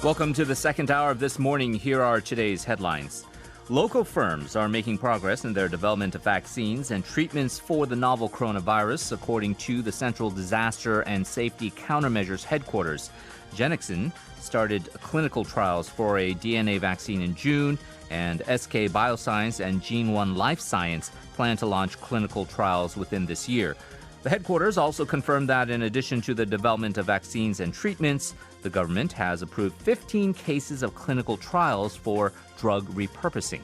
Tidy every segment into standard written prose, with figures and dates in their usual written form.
Welcome to the second hour of This Morning. Here are today's headlines. Local firms are making progress in their development of vaccines and treatments for the novel coronavirus, according to the Central Disaster and Safety Countermeasures headquarters. Genexine started clinical trials for a DNA vaccine in June, and SK Bioscience and Gengun Life Science plan to launch clinical trials within this year. The headquarters also confirmed that in addition to the development of vaccines and treatments, the government has approved 15 cases of clinical trials for drug repurposing.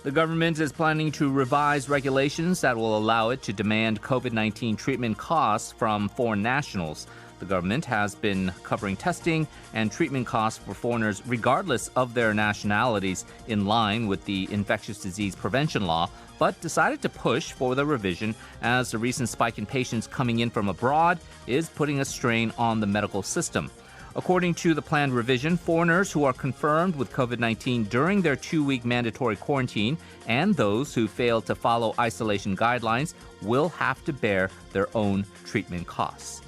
The government is planning to revise regulations that will allow it to demand COVID-19 treatment costs from foreign nationals. The government has been covering testing and treatment costs for foreigners regardless of their nationalities in line with the Infectious Disease Prevention Law, but decided to push for the revision as the recent spike in patients coming in from abroad is putting a strain on the medical system. According to the planned revision, foreigners who are confirmed with COVID-19 during their 2-week mandatory quarantine and those who fail to follow isolation guidelines will have to bear their own treatment costs.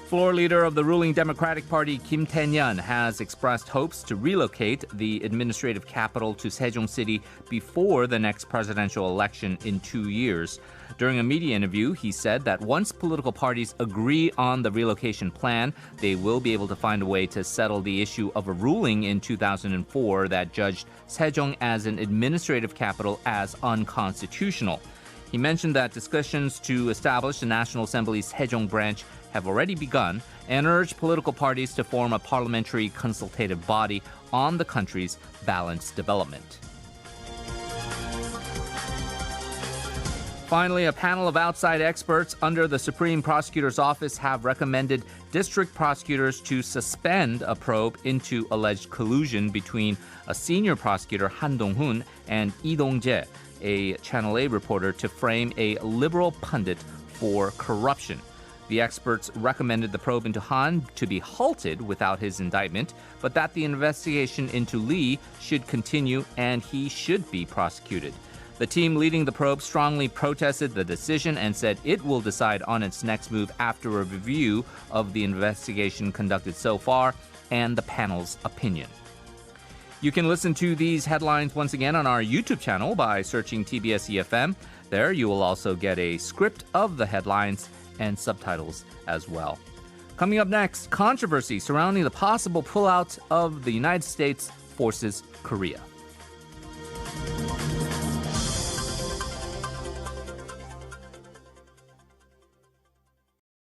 Floor leader of the ruling Democratic Party, Kim Tae-yeon, has expressed hopes to relocate the administrative capital to Sejong City before the next presidential election in 2 years. During a media interview, he said that once political parties agree on the relocation plan, they will be able to find a way to settle the issue of a ruling in 2004 that judged Sejong as an administrative capital as unconstitutional. He mentioned that discussions to establish the National Assembly's Sejong branch have already begun and urged political parties to form a parliamentary consultative body on the country's balanced development. Finally, a panel of outside experts under the Supreme Prosecutor's Office have recommended district prosecutors to suspend a probe into alleged collusion between a senior prosecutor, Han Dong-hoon, and Lee Dong-jae, a Channel A reporter, to frame a liberal pundit for corruption. The experts recommended the probe into Han to be halted without his indictment, but that the investigation into Lee should continue and he should be prosecuted. The team leading the probe strongly protested the decision and said it will decide on its next move after a review of the investigation conducted so far and the panel's opinion. You can listen to these headlines once again on our YouTube channel by searching TBS EFM. There you will also get a script of the headlines and subtitles as well. Coming up next, controversy surrounding the possible pullout of the United States forces Korea.